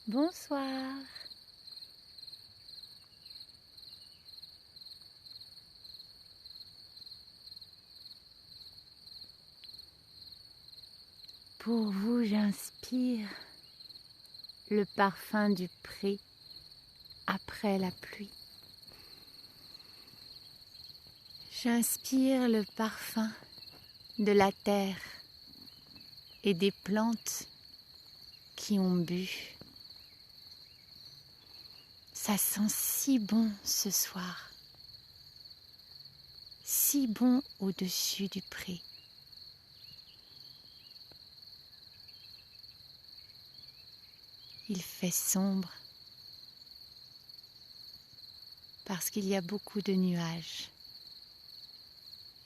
Bonsoir. Pour vous, j'inspire le parfum du pré après la pluie. J'inspire le parfum de la terre et des plantes qui ont bu. Ça sent si bon ce soir, si bon au-dessus du pré. Il fait sombre parce qu'il y a beaucoup de nuages.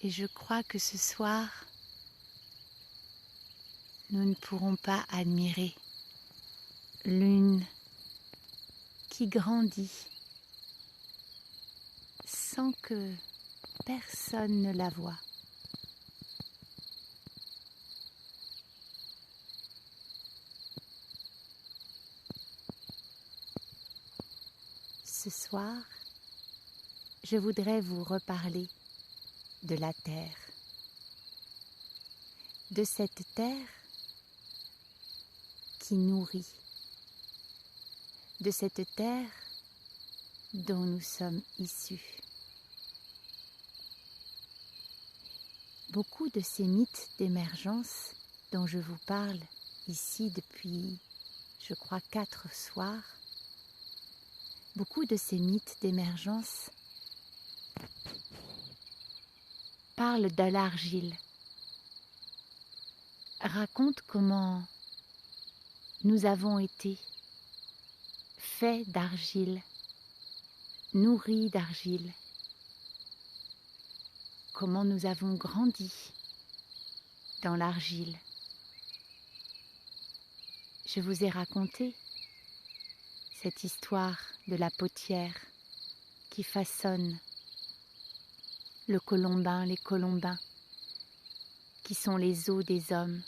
Et je crois que ce soir, nous ne pourrons pas admirer l'une qui grandit sans que personne ne la voie. Ce soir, je voudrais vous reparler de la terre, de cette terre qui nourrit, de cette terre dont nous sommes issus. Beaucoup de ces mythes d'émergence dont je vous parle ici depuis, je crois, 4 soirs, beaucoup de ces mythes d'émergence parlent de l'argile, racontent comment nous avons été faits d'argile, nourris d'argile, comment nous avons grandi dans l'argile. Je vous ai raconté cette histoire de la potière qui façonne le colombin, les colombins, qui sont les os des hommes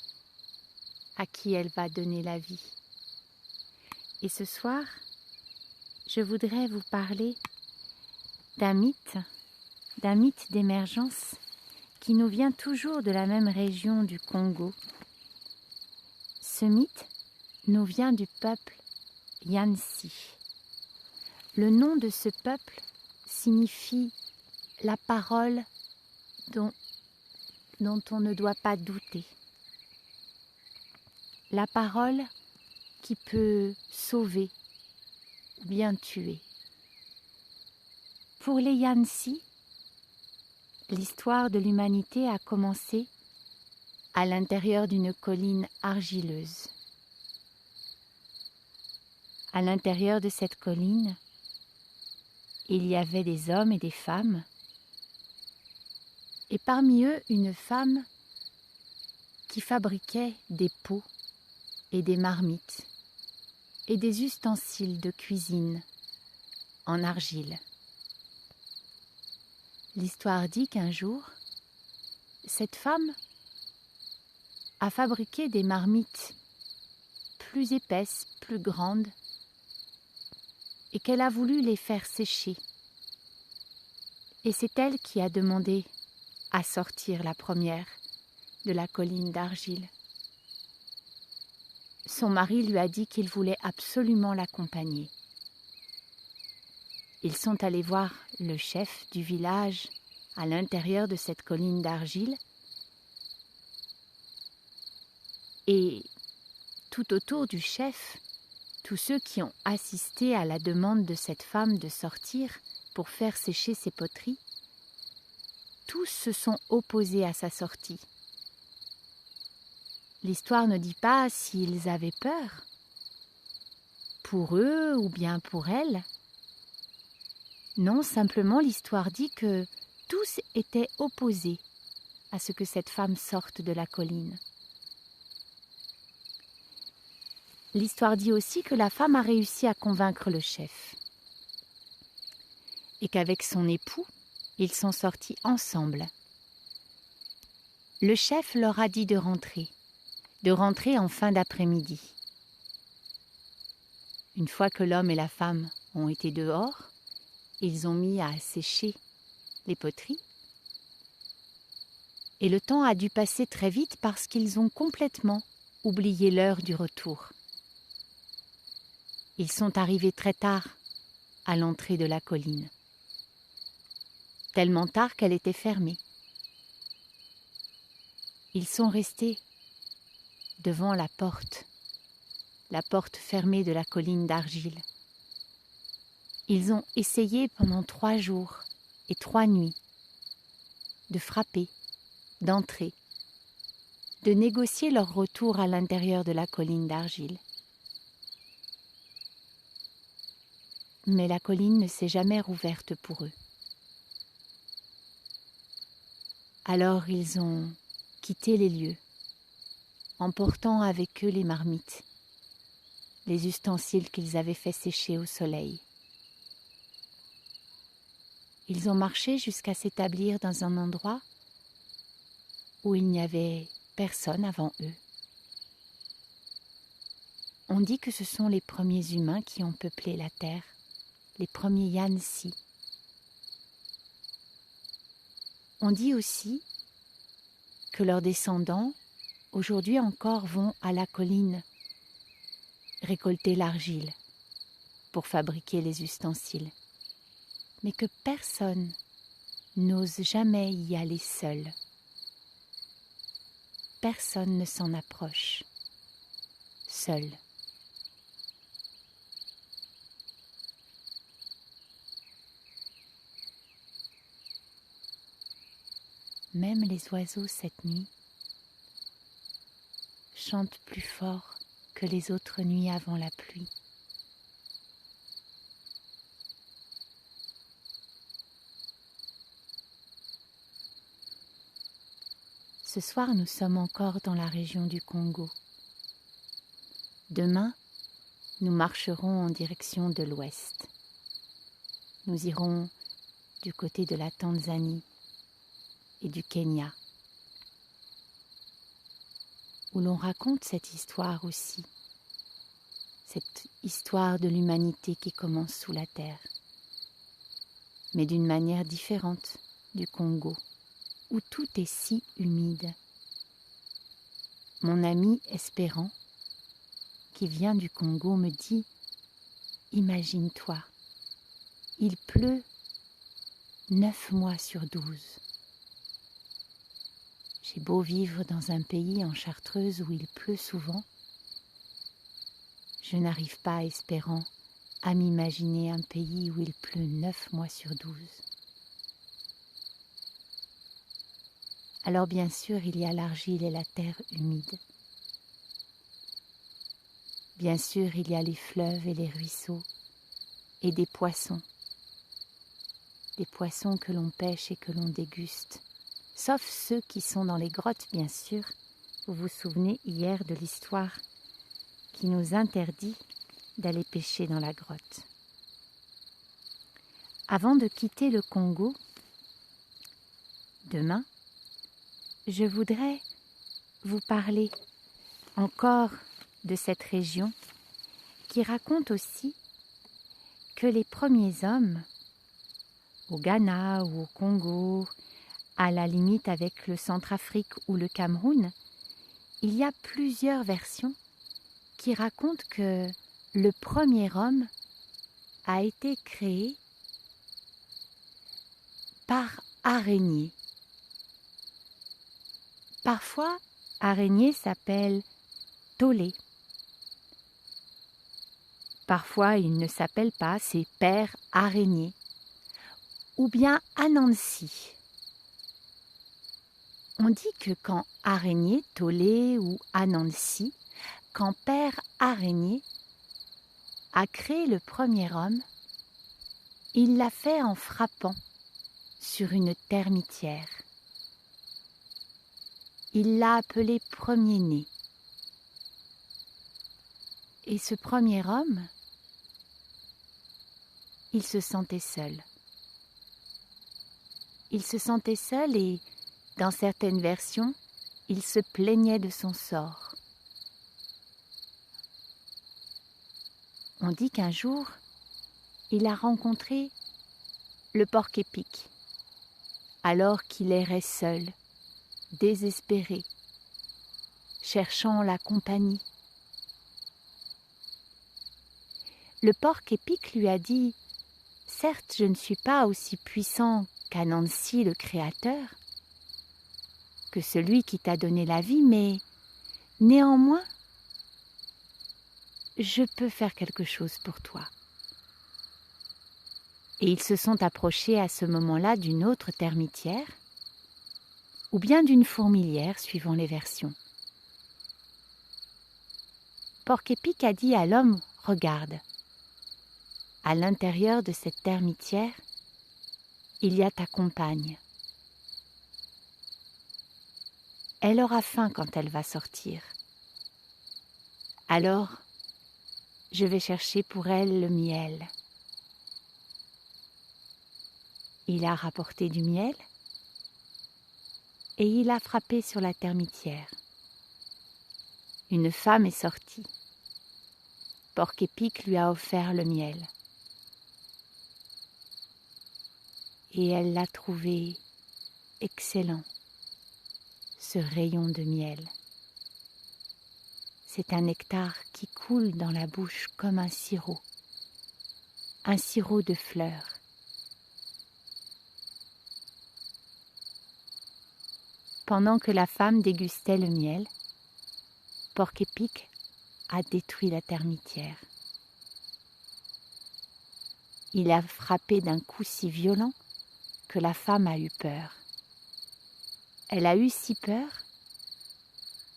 à qui elle va donner la vie. Et ce soir, je voudrais vous parler d'un mythe d'émergence qui nous vient toujours de la même région du Congo. Ce mythe nous vient du peuple Yansi. Le nom de ce peuple signifie la parole dont on ne doit pas douter. La parole qui peut sauver ou bien tuer. Pour les Yansi, l'histoire de l'humanité a commencé à l'intérieur d'une colline argileuse. À l'intérieur de cette colline, il y avait des hommes et des femmes, et parmi eux une femme qui fabriquait des pots et des marmites et des ustensiles de cuisine en argile. L'histoire dit qu'un jour, cette femme a fabriqué des marmites plus épaisses, plus grandes, et qu'elle a voulu les faire sécher. Et c'est elle qui a demandé à sortir la première de la colline d'argile. Son mari lui a dit qu'il voulait absolument l'accompagner. Ils sont allés voir le chef du village à l'intérieur de cette colline d'argile et tout autour du chef, tous ceux qui ont assisté à la demande de cette femme de sortir pour faire sécher ses poteries, tous se sont opposés à sa sortie. L'histoire ne dit pas s'ils avaient peur, pour eux ou bien pour elle. Non, simplement l'histoire dit que tous étaient opposés à ce que cette femme sorte de la colline. L'histoire dit aussi que la femme a réussi à convaincre le chef et qu'avec son époux, ils sont sortis ensemble. Le chef leur a dit de rentrer en fin d'après-midi. Une fois que l'homme et la femme ont été dehors, ils ont mis à sécher les poteries. Et le temps a dû passer très vite parce qu'ils ont complètement oublié l'heure du retour. Ils sont arrivés très tard à l'entrée de la colline, tellement tard qu'elle était fermée. Ils sont restés devant la porte fermée de la colline d'argile. Ils ont essayé pendant 3 jours et 3 nuits de frapper, d'entrer, de négocier leur retour à l'intérieur de la colline d'argile. Mais la colline ne s'est jamais rouverte pour eux. Alors ils ont quitté les lieux, emportant avec eux les marmites, les ustensiles qu'ils avaient fait sécher au soleil. Ils ont marché jusqu'à s'établir dans un endroit où il n'y avait personne avant eux. On dit que ce sont les premiers humains qui ont peuplé la terre, les premiers Yansi. On dit aussi que leurs descendants, aujourd'hui encore, vont à la colline récolter l'argile pour fabriquer les ustensiles, mais que personne n'ose jamais y aller seul. Personne ne s'en approche seul. Même les oiseaux cette nuit chantent plus fort que les autres nuits avant la pluie. Ce soir, nous sommes encore dans la région du Congo. Demain, nous marcherons en direction de l'ouest. Nous irons du côté de la Tanzanie et du Kenya, où l'on raconte cette histoire aussi, cette histoire de l'humanité qui commence sous la terre, mais d'une manière différente du Congo, où tout est si humide. Mon ami Espérant, qui vient du Congo, me dit « Imagine-toi, il pleut 9 mois sur 12. J'ai beau vivre dans un pays en Chartreuse où il pleut souvent, je n'arrive pas, Espérant, à m'imaginer un pays où il pleut 9 mois sur 12. Alors bien sûr, il y a l'argile et la terre humide. Bien sûr, il y a les fleuves et les ruisseaux et des poissons que l'on pêche et que l'on déguste, sauf ceux qui sont dans les grottes, bien sûr. Vous vous souvenez hier de l'histoire qui nous interdit d'aller pêcher dans la grotte. Avant de quitter le Congo, demain, je voudrais vous parler encore de cette région qui raconte aussi que les premiers hommes, au Ghana ou au Congo, à la limite avec le Centrafrique ou le Cameroun, il y a plusieurs versions qui racontent que le premier homme a été créé par araignée. Parfois, araignée s'appelle Tolé. Parfois, il ne s'appelle pas, c'est père araignée. Ou bien Anansi. On dit que quand araignée, Tolé ou Anansi, quand père araignée a créé le premier homme, il l'a fait en frappant sur une termitière. Il l'a appelé premier-né. Et ce premier homme, il se sentait seul. Il se sentait seul et, dans certaines versions, il se plaignait de son sort. On dit qu'un jour, il a rencontré le porc-épic, alors qu'il errait seul, désespéré, cherchant la compagnie. Le porc-épic lui a dit « Certes, je ne suis pas aussi puissant qu'Anansi le Créateur, que celui qui t'a donné la vie, mais néanmoins, je peux faire quelque chose pour toi. » Et ils se sont approchés à ce moment-là d'une autre termitière, ou bien d'une fourmilière, suivant les versions. Porc-Épic a dit à l'homme « Regarde, à l'intérieur de cette termitière, il y a ta compagne. Elle aura faim quand elle va sortir. Alors, je vais chercher pour elle le miel. » Il a rapporté du miel et il a frappé sur la termitière. Une femme est sortie. Porc-Épic lui a offert le miel. Et elle l'a trouvé excellent, ce rayon de miel. C'est un nectar qui coule dans la bouche comme un sirop de fleurs. Pendant que la femme dégustait le miel, Porc-Épic a détruit la termitière. Il a frappé d'un coup si violent que la femme a eu peur. Elle a eu si peur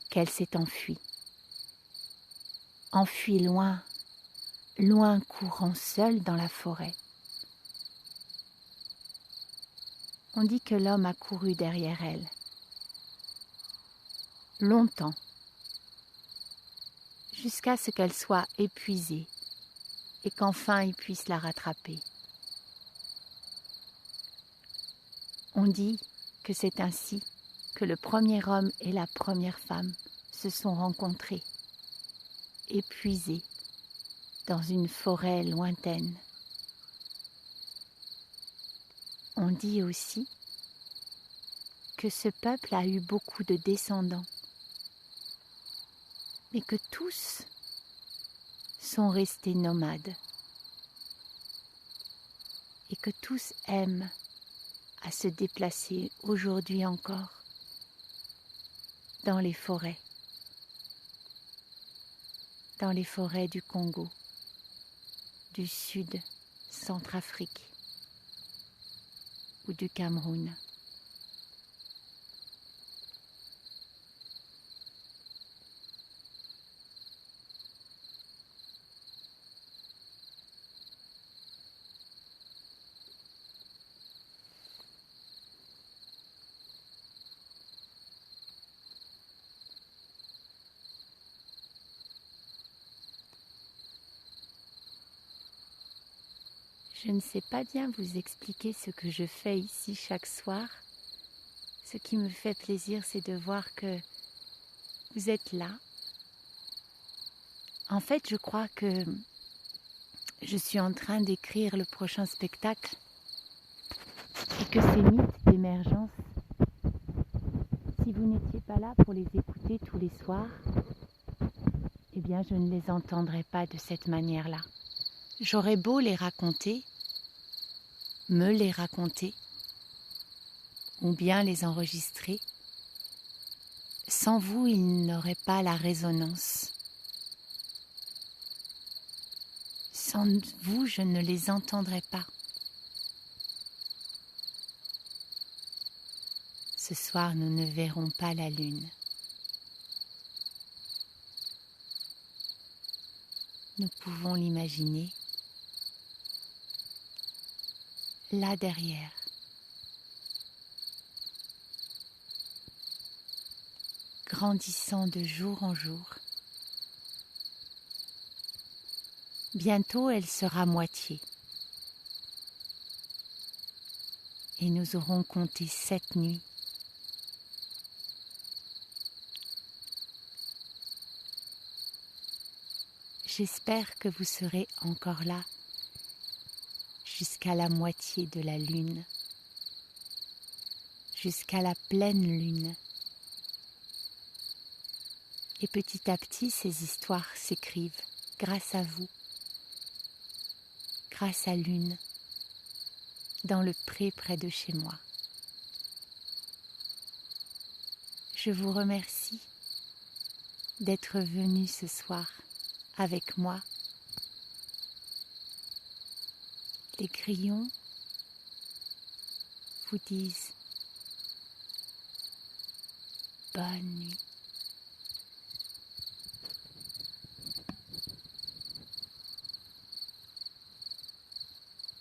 qu'elle s'est enfuie. Enfuie loin, loin courant seule dans la forêt. On dit que l'homme a couru derrière elle. Longtemps, jusqu'à ce qu'elle soit épuisée et qu'enfin il puisse la rattraper. On dit que c'est ainsi que le premier homme et la première femme se sont rencontrés, épuisés, dans une forêt lointaine. On dit aussi que ce peuple a eu beaucoup de descendants, mais que tous sont restés nomades et que tous aiment à se déplacer aujourd'hui encore dans les forêts du Congo, du Sud, Centrafrique ou du Cameroun. Je ne sais pas bien vous expliquer ce que je fais ici chaque soir. Ce qui me fait plaisir, c'est de voir que vous êtes là. En fait, je crois que je suis en train d'écrire le prochain spectacle et que ces mythes d'émergence, si vous n'étiez pas là pour les écouter tous les soirs, eh bien, je ne les entendrai pas de cette manière-là. J'aurais beau les raconter, me les raconter, ou bien les enregistrer, sans vous, ils n'auraient pas la résonance. Sans vous, je ne les entendrai pas. Ce soir, nous ne verrons pas la lune. Nous pouvons l'imaginer là derrière. Grandissant de jour en jour. Bientôt, elle sera moitié. Et nous aurons compté 7 nuits. J'espère que vous serez encore là jusqu'à la moitié de la lune, jusqu'à la pleine lune. Et petit à petit, ces histoires s'écrivent grâce à vous, grâce à Lune, dans le pré près de chez moi. Je vous remercie d'être venu ce soir avec moi. Les grillons vous disent bonne nuit.